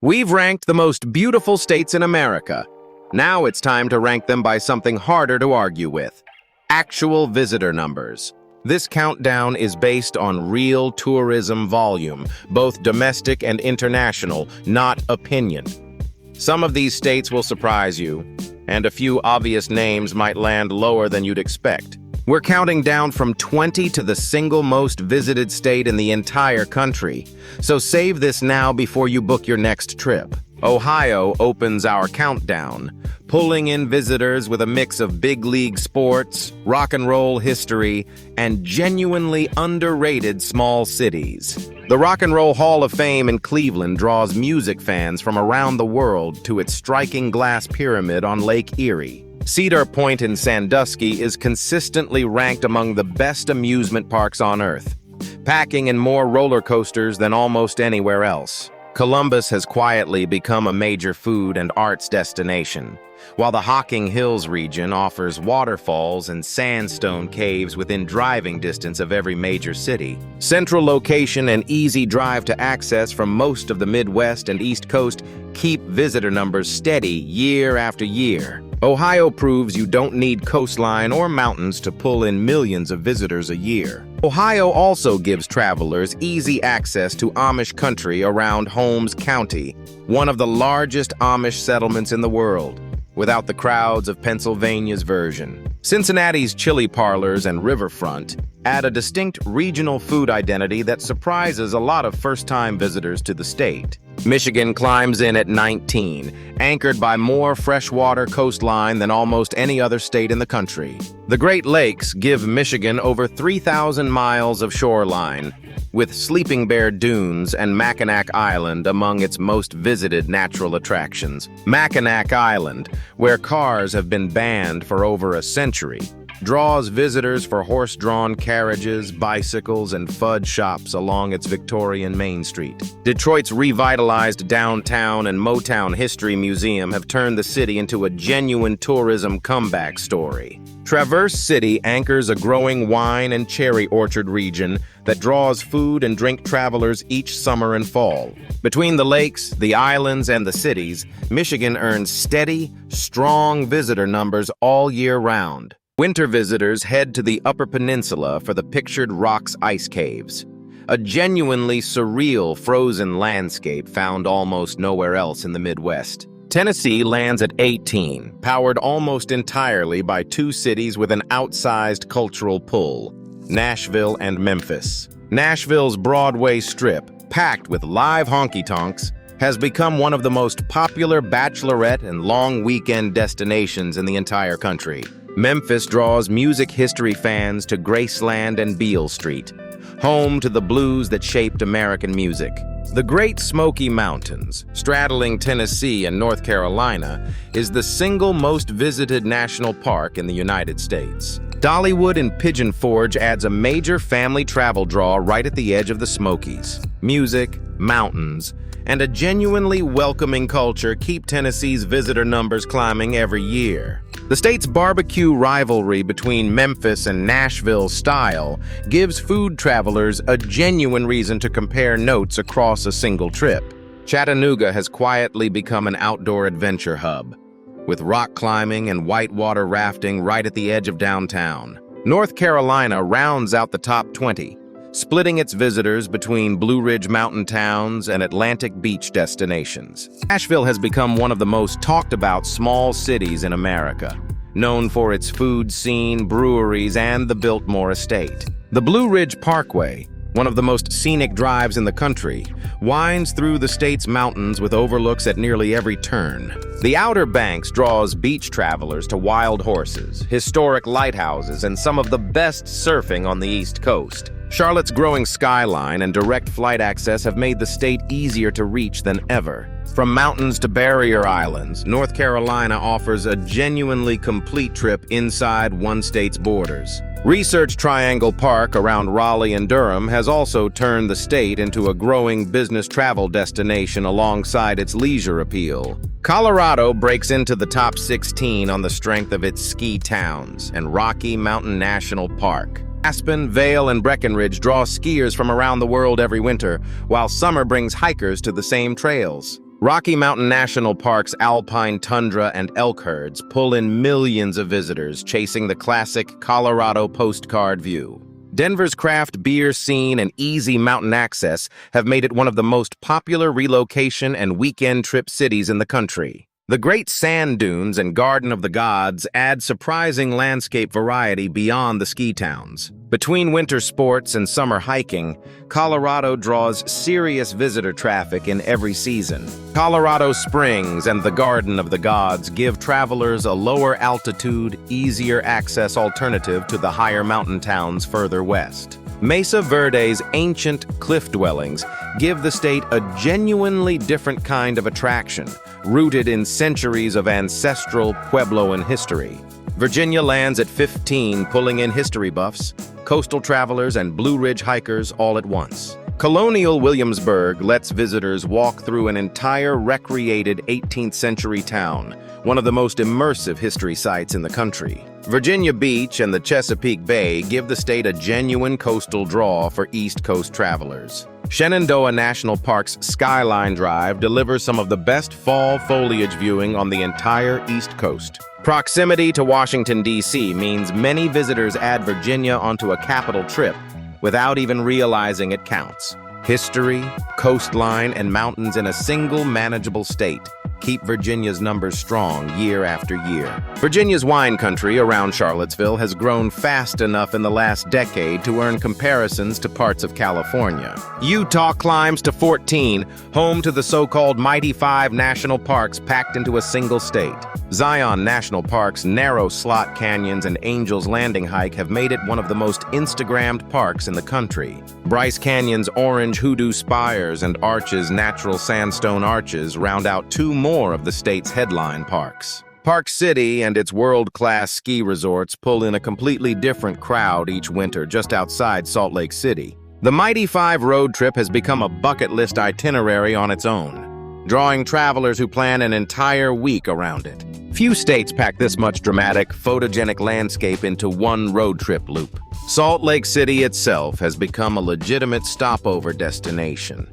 We've ranked the most beautiful states in America. Now it's time to rank them by something harder to argue with: actual visitor numbers. This countdown is based on real tourism volume, both domestic and international, not opinion. Some of these states will surprise you, and a few obvious names might land lower than you'd expect. We're counting down from 20 to the single most visited state in the entire country, so save this now before you book your next trip. Ohio opens our countdown, pulling in visitors with a mix of big league sports, rock and roll history, and genuinely underrated small cities. The Rock and Roll Hall of Fame in Cleveland draws music fans from around the world to its striking glass pyramid on Lake Erie. Cedar Point in Sandusky is consistently ranked among the best amusement parks on Earth, packing in more roller coasters than almost anywhere else. Columbus has quietly become a major food and arts destination, while the Hocking Hills region offers waterfalls and sandstone caves within driving distance of every major city. Central location and easy drive to access from most of the Midwest and East Coast keep visitor numbers steady year after year. Ohio proves you don't need coastline or mountains to pull in millions of visitors a year. Ohio also gives travelers easy access to Amish country around Holmes County, one of the largest Amish settlements in the world, without the crowds of Pennsylvania's version. Cincinnati's chili parlors and riverfront add a distinct regional food identity that surprises a lot of first-time visitors to the state. Michigan climbs in at 19, anchored by more freshwater coastline than almost any other state in the country. The Great Lakes give Michigan over 3,000 miles of shoreline, with Sleeping Bear Dunes and Mackinac Island among its most visited natural attractions. Mackinac Island, where cars have been banned for over a century, draws visitors for horse-drawn carriages, bicycles, and fudge shops along its Victorian Main Street. Detroit's revitalized downtown and Motown History Museum have turned the city into a genuine tourism comeback story. Traverse City anchors a growing wine and cherry orchard region that draws food and drink travelers each summer and fall. Between the lakes, the islands, and the cities, Michigan earns steady, strong visitor numbers all year round. Winter visitors head to the Upper Peninsula for the pictured Rocks Ice Caves, a genuinely surreal frozen landscape found almost nowhere else in the Midwest. Tennessee lands at 18, powered almost entirely by two cities with an outsized cultural pull: Nashville and Memphis. Nashville's Broadway Strip, packed with live honky-tonks, has become one of the most popular bachelorette and long weekend destinations in the entire country. Memphis draws music history fans to Graceland and Beale Street, home to the blues that shaped American music. The Great Smoky Mountains, straddling Tennessee and North Carolina, is the single most visited national park in the United States. Dollywood and Pigeon Forge adds a major family travel draw right at the edge of the Smokies. Music, mountains, and a genuinely welcoming culture keep Tennessee's visitor numbers climbing every year. The state's barbecue rivalry between Memphis and Nashville style gives food travelers a genuine reason to compare notes across a single trip. Chattanooga has quietly become an outdoor adventure hub, with rock climbing and whitewater rafting right at the edge of downtown. North Carolina rounds out the top 20, splitting its visitors between Blue Ridge mountain towns and Atlantic beach destinations. Nashville has become one of the most talked about small cities in America, known for its food scene, breweries, and the Biltmore Estate. The Blue Ridge Parkway, one of the most scenic drives in the country, winds through the state's mountains with overlooks at nearly every turn. The Outer Banks draws beach travelers to wild horses, historic lighthouses, and some of the best surfing on the East Coast. Charlotte's growing skyline and direct flight access have made the state easier to reach than ever. From mountains to barrier islands, North Carolina offers a genuinely complete trip inside one state's borders. Research Triangle Park around Raleigh and Durham has also turned the state into a growing business travel destination alongside its leisure appeal. Colorado breaks into the top 16 on the strength of its ski towns and Rocky Mountain National Park. Aspen, Vail, and Breckenridge draw skiers from around the world every winter, while summer brings hikers to the same trails. Rocky Mountain National Park's alpine tundra and elk herds pull in millions of visitors chasing the classic Colorado postcard view. Denver's craft beer scene and easy mountain access have made it one of the most popular relocation and weekend trip cities in the country. The great sand dunes and Garden of the Gods add surprising landscape variety beyond the ski towns. Between winter sports and summer hiking, Colorado draws serious visitor traffic in every season. Colorado Springs and the Garden of the Gods give travelers a lower altitude, easier access alternative to the higher mountain towns further west. Mesa Verde's ancient cliff dwellings give the state a genuinely different kind of attraction, rooted in centuries of ancestral Puebloan history. Virginia lands at 15, pulling in history buffs, coastal travelers, and Blue Ridge hikers all at once. Colonial Williamsburg lets visitors walk through an entire recreated 18th century town, one of the most immersive history sites in the country. Virginia Beach and the Chesapeake Bay give the state a genuine coastal draw for East Coast travelers. Shenandoah National Park's Skyline Drive delivers some of the best fall foliage viewing on the entire East Coast. Proximity to Washington, D.C. means many visitors add Virginia onto a capital trip without even realizing it counts. History, coastline, and mountains in a single manageable state keep Virginia's numbers strong year after year. Virginia's wine country around Charlottesville has grown fast enough in the last decade to earn comparisons to parts of California. Utah climbs to 14, home to the so-called Mighty Five national parks packed into a single state. Zion National Park's narrow slot canyons and Angel's Landing hike have made it one of the most Instagrammed parks in the country. Bryce Canyon's orange hoodoo spires and Arches natural sandstone arches round out two more of the state's headline parks. Park City and its world-class ski resorts pull in a completely different crowd each winter just outside Salt Lake City. The Mighty Five road trip has become a bucket list itinerary on its own, drawing travelers who plan an entire week around it. Few states pack this much dramatic, photogenic landscape into one road trip loop. Salt Lake City itself has become a legitimate stopover destination,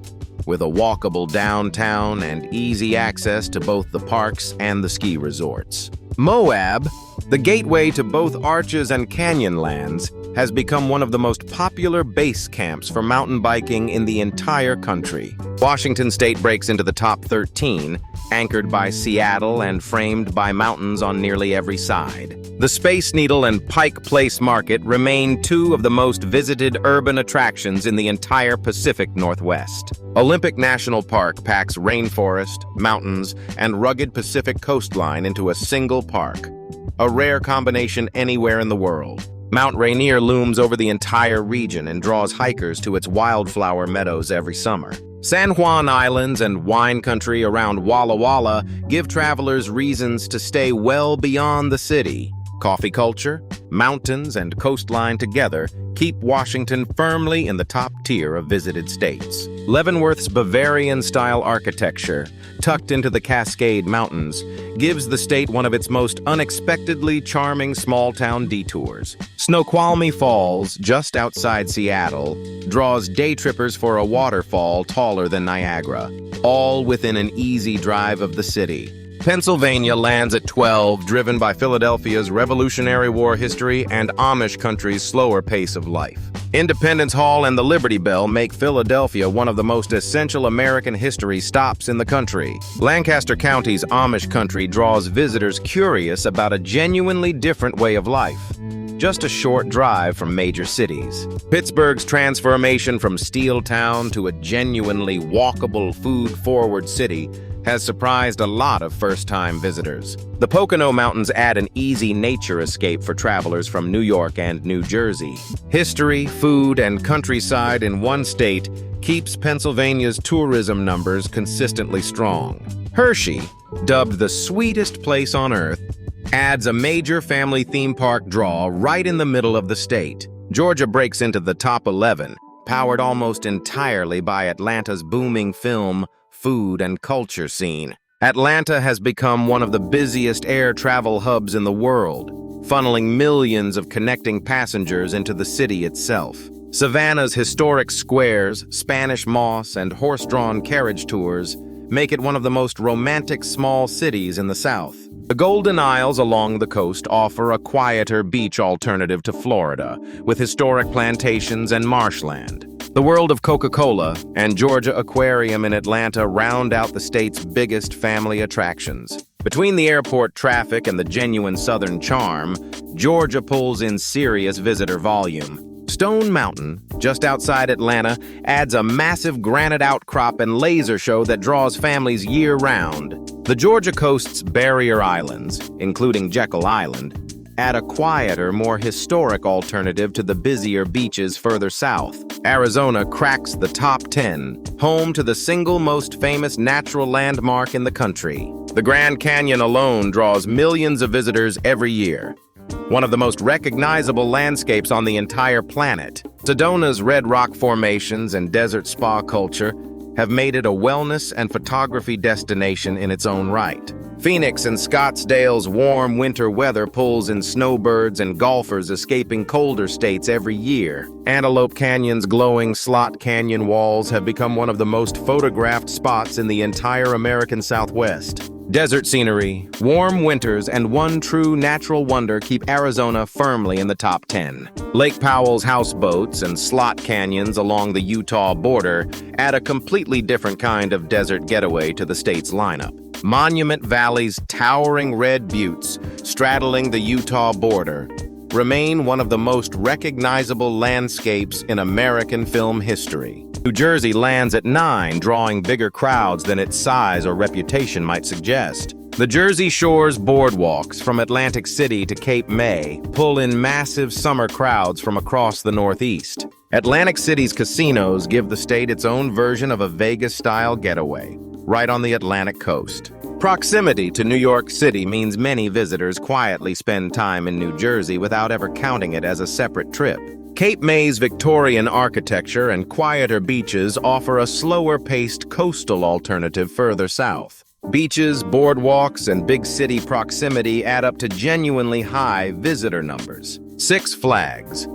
with a walkable downtown and easy access to both the parks and the ski resorts. Moab, the gateway to both Arches and Canyonlands, has become one of the most popular base camps for mountain biking in the entire country. Washington State breaks into the top 13, anchored by Seattle and framed by mountains on nearly every side. The Space Needle and Pike Place Market remain two of the most visited urban attractions in the entire Pacific Northwest. Olympic National Park packs rainforest, mountains, and rugged Pacific coastline into a single park, a rare combination anywhere in the world. Mount Rainier looms over the entire region and draws hikers to its wildflower meadows every summer. San Juan Islands and wine country around Walla Walla give travelers reasons to stay well beyond the city. Coffee culture, mountains, and coastline together keep Washington firmly in the top tier of visited states. Leavenworth's Bavarian-style architecture, tucked into the Cascade Mountains, gives the state one of its most unexpectedly charming small-town detours. Snoqualmie Falls, just outside Seattle, draws day trippers for a waterfall taller than Niagara, all within an easy drive of the city. Pennsylvania lands at 12, driven by Philadelphia's Revolutionary War history and Amish country's slower pace of life. Independence Hall and the Liberty Bell make Philadelphia one of the most essential American history stops in the country. Lancaster County's Amish country draws visitors curious about a genuinely different way of life, just a short drive from major cities. Pittsburgh's transformation from steel town to a genuinely walkable, food-forward city has surprised a lot of first-time visitors. The Pocono Mountains add an easy nature escape for travelers from New York and New Jersey. History, food, and countryside in one state keeps Pennsylvania's tourism numbers consistently strong. Hershey, dubbed the sweetest place on earth, adds a major family theme park draw right in the middle of the state. Georgia breaks into the top 11, powered almost entirely by Atlanta's booming film, food, and culture scene. Atlanta has become one of the busiest air travel hubs in the world, funneling millions of connecting passengers into the city itself. Savannah's historic squares, Spanish moss, and horse-drawn carriage tours make it one of the most romantic small cities in the South. The Golden Isles along the coast offer a quieter beach alternative to Florida, with historic plantations and marshland. The World of Coca-Cola and Georgia Aquarium in Atlanta round out the state's biggest family attractions. Between the airport traffic and the genuine Southern charm, Georgia pulls in serious visitor volume. Stone Mountain, just outside Atlanta, adds a massive granite outcrop and laser show that draws families year-round. The Georgia coast's barrier islands, including Jekyll Island, add a quieter, more historic alternative to the busier beaches further south. Arizona cracks the top 10, home to the single most famous natural landmark in the country. The Grand Canyon alone draws millions of visitors every year, one of the most recognizable landscapes on the entire planet. Sedona's red rock formations and desert spa culture have made it a wellness and photography destination in its own right. Phoenix and Scottsdale's warm winter weather pulls in snowbirds and golfers escaping colder states every year. Antelope Canyon's glowing slot canyon walls have become one of the most photographed spots in the entire American Southwest. Desert scenery, warm winters, and one true natural wonder keep Arizona firmly in the top 10. Lake Powell's houseboats and slot canyons along the Utah border add a completely different kind of desert getaway to the state's lineup. Monument Valley's towering red buttes straddling the Utah border remain one of the most recognizable landscapes in American film history. New Jersey lands at 9, drawing bigger crowds than its size or reputation might suggest. The Jersey Shore's boardwalks from Atlantic City to Cape May pull in massive summer crowds from across the Northeast. Atlantic City's casinos give the state its own version of a Vegas-style getaway, right on the Atlantic coast. Proximity to New York City means many visitors quietly spend time in New Jersey without ever counting it as a separate trip. Cape May's Victorian architecture and quieter beaches offer a slower-paced coastal alternative further south. Beaches, boardwalks, and big city proximity add up to genuinely high visitor numbers. Six Flags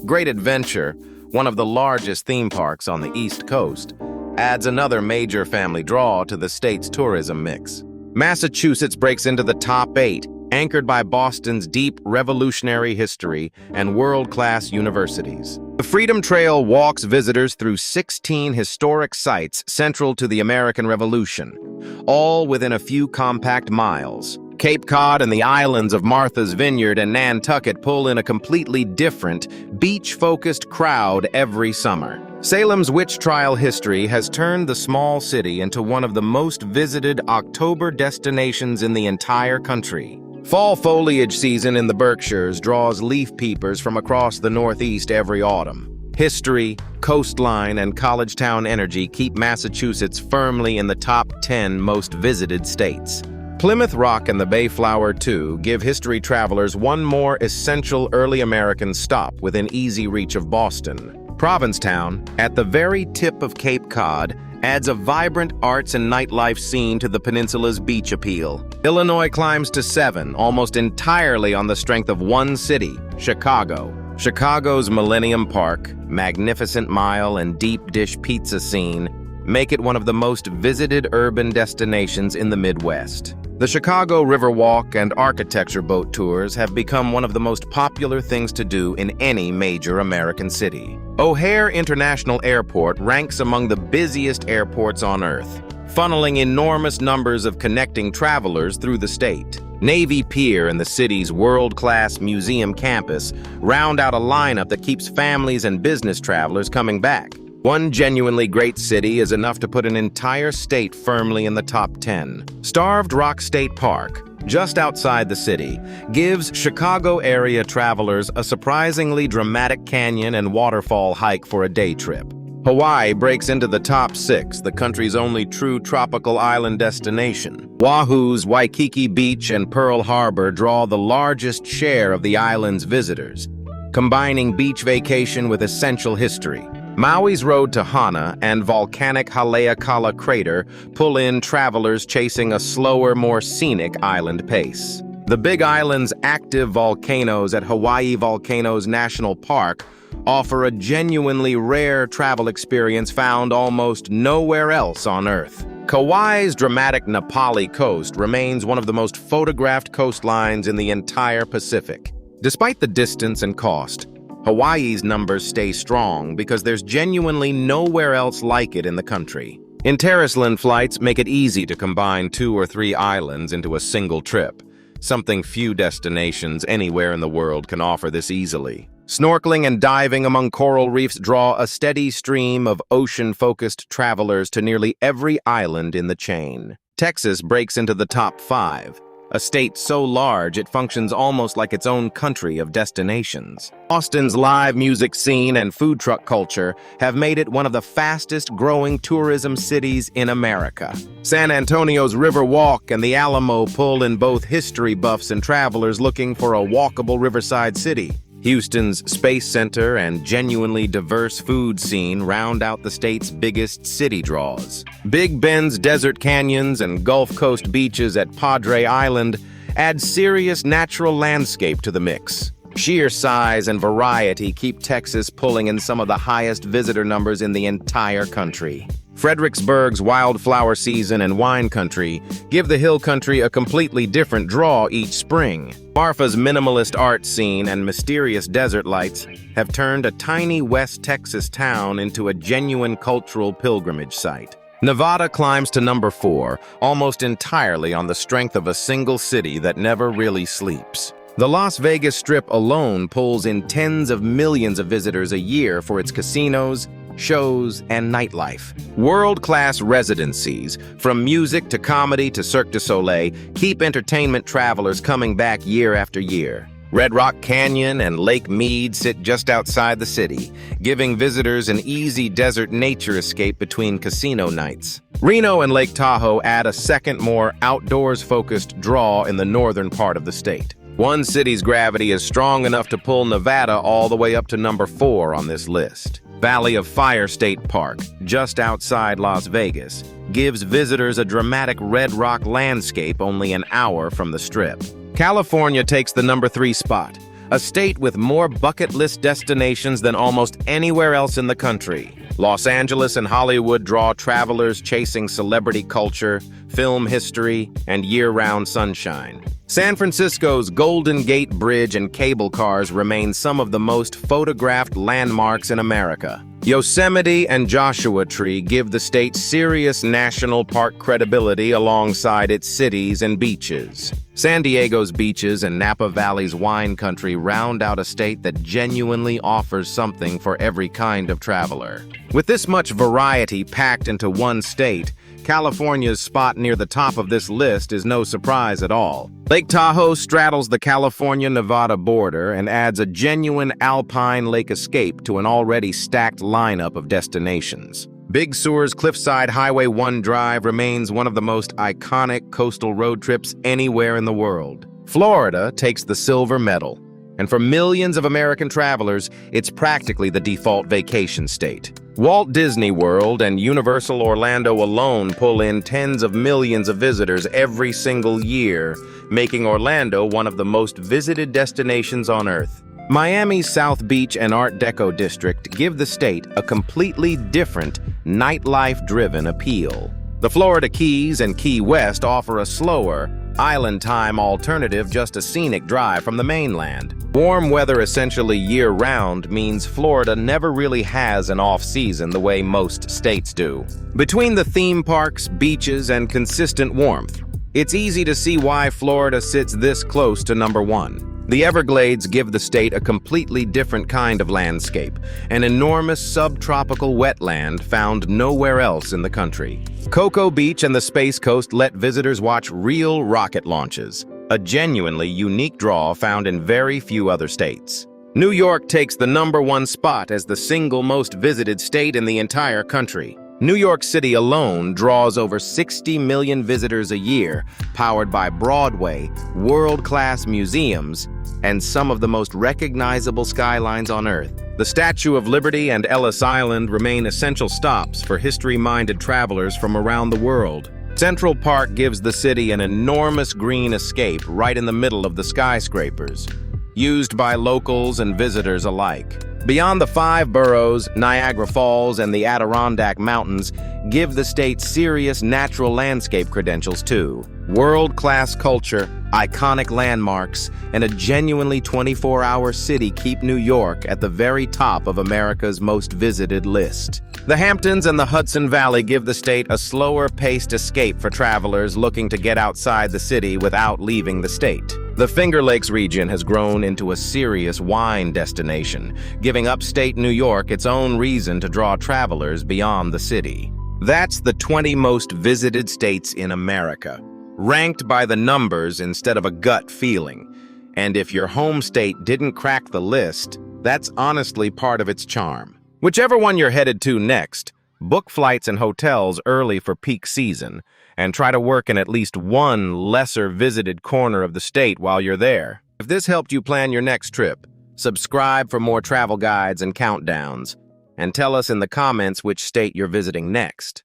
Great Adventure, one of the largest theme parks on the East Coast, adds another major family draw to the state's tourism mix. Massachusetts breaks into the top 8, anchored by Boston's deep revolutionary history and world-class universities. The Freedom Trail walks visitors through 16 historic sites central to the American Revolution, all within a few compact miles. Cape Cod and the islands of Martha's Vineyard and Nantucket pull in a completely different, beach-focused crowd every summer. Salem's witch trial history has turned the small city into one of the most visited October destinations in the entire country. Fall foliage season in the Berkshires draws leaf peepers from across the Northeast every autumn. History, coastline, and college town energy keep Massachusetts firmly in the top 10 most visited states. Plymouth Rock and the Mayflower, too, give history travelers one more essential early American stop within easy reach of Boston. Provincetown, at the very tip of Cape Cod, adds a vibrant arts and nightlife scene to the peninsula's beach appeal. Illinois climbs to 7, almost entirely on the strength of one city, Chicago. Chicago's Millennium Park, Magnificent Mile, and deep dish pizza scene make it one of the most visited urban destinations in the Midwest. The Chicago Riverwalk and architecture boat tours have become one of the most popular things to do in any major American city. O'Hare International Airport ranks among the busiest airports on Earth, funneling enormous numbers of connecting travelers through the state. Navy Pier and the city's world-class museum campus round out a lineup that keeps families and business travelers coming back. One genuinely great city is enough to put an entire state firmly in the top 10. Starved Rock State Park, just outside the city, gives Chicago area travelers a surprisingly dramatic canyon and waterfall hike for a day trip. Hawaii breaks into the top 6, the country's only true tropical island destination. Oahu's Waikiki Beach and Pearl Harbor draw the largest share of the island's visitors, combining beach vacation with essential history. Maui's road to Hana and volcanic Haleakala crater pull in travelers chasing a slower, more scenic island pace. The Big Island's active volcanoes at Hawaii Volcanoes National Park offer a genuinely rare travel experience found almost nowhere else on Earth. Kauai's dramatic Napali coast remains one of the most photographed coastlines in the entire Pacific. Despite the distance and cost, Hawaii's numbers stay strong because there's genuinely nowhere else like it in the country. Interasland flights make it easy to combine 2 or 3 islands into a single trip, something few destinations anywhere in the world can offer this easily. Snorkeling and diving among coral reefs draw a steady stream of ocean-focused travelers to nearly every island in the chain. Texas breaks into the top 5, a state so large it functions almost like its own country of destinations. Austin's live music scene and food truck culture have made it one of the fastest-growing tourism cities in America. San Antonio's River Walk and the Alamo pull in both history buffs and travelers looking for a walkable riverside city. Houston's Space Center and genuinely diverse food scene round out the state's biggest city draws. Big Bend's desert canyons and Gulf Coast beaches at Padre Island add serious natural landscape to the mix. Sheer size and variety keep Texas pulling in some of the highest visitor numbers in the entire country. Fredericksburg's wildflower season and wine country give the hill country a completely different draw each spring. Marfa's minimalist art scene and mysterious desert lights have turned a tiny West Texas town into a genuine cultural pilgrimage site. Nevada climbs to number 4, almost entirely on the strength of a single city that never really sleeps. The Las Vegas Strip alone pulls in tens of millions of visitors a year for its casinos, shows, and nightlife. World-class residencies, from music to comedy to Cirque du Soleil, keep entertainment travelers coming back year after year. Red Rock Canyon and Lake Mead sit just outside the city, giving visitors an easy desert nature escape between casino nights. Reno and Lake Tahoe add a second, more outdoors-focused draw in the northern part of the state. One city's gravity is strong enough to pull Nevada all the way up to number 4 on this list. Valley of Fire State Park, just outside Las Vegas, gives visitors a dramatic red rock landscape only an hour from the Strip. California takes the number 3 spot, a state with more bucket list destinations than almost anywhere else in the country. Los Angeles and Hollywood draw travelers chasing celebrity culture, film history, and year-round sunshine. San Francisco's Golden Gate Bridge and cable cars remain some of the most photographed landmarks in America. Yosemite and Joshua Tree give the state serious national park credibility alongside its cities and beaches. San Diego's beaches and Napa Valley's wine country round out a state that genuinely offers something for every kind of traveler. With this much variety packed into one state, California's spot near the top of this list is no surprise at all. Lake Tahoe straddles the California-Nevada border and adds a genuine alpine lake escape to an already stacked lineup of destinations. Big Sur's Cliffside Highway 1 Drive remains one of the most iconic coastal road trips anywhere in the world. Florida takes the silver medal, and for millions of American travelers, it's practically the default vacation state. Walt Disney World and Universal Orlando alone pull in tens of millions of visitors every single year, making Orlando one of the most visited destinations on Earth. Miami's South Beach and Art Deco district give the state a completely different, nightlife-driven appeal. The Florida Keys and Key West offer a slower, island-time alternative, just a scenic drive from the mainland. Warm weather essentially year-round means Florida never really has an off-season the way most states do. Between the theme parks, beaches, and consistent warmth, it's easy to see why Florida sits this close to number 1. The Everglades give the state a completely different kind of landscape, an enormous subtropical wetland found nowhere else in the country. Cocoa Beach and the Space Coast let visitors watch real rocket launches, a genuinely unique draw found in very few other states. New York takes the number 1 spot as the single most visited state in the entire country. New York City alone draws over 60 million visitors a year, powered by Broadway, world-class museums, and some of the most recognizable skylines on Earth. The Statue of Liberty and Ellis Island remain essential stops for history-minded travelers from around the world. Central Park gives the city an enormous green escape right in the middle of the skyscrapers, used by locals and visitors alike. Beyond the 5 boroughs, Niagara Falls, and the Adirondack Mountains give the state serious natural landscape credentials too. World-class culture, iconic landmarks, and a genuinely 24-hour city keep New York at the very top of America's most visited list. The Hamptons and the Hudson Valley give the state a slower-paced escape for travelers looking to get outside the city without leaving the state. The Finger Lakes region has grown into a serious wine destination, giving upstate New York its own reason to draw travelers beyond the city. That's the 20 most visited states in America, ranked by the numbers instead of a gut feeling. And if your home state didn't crack the list, that's honestly part of its charm. Whichever one you're headed to next, book flights and hotels early for peak season, and try to work in at least one lesser visited corner of the state while you're there. If this helped you plan your next trip, subscribe for more travel guides and countdowns, and tell us in the comments which state you're visiting next.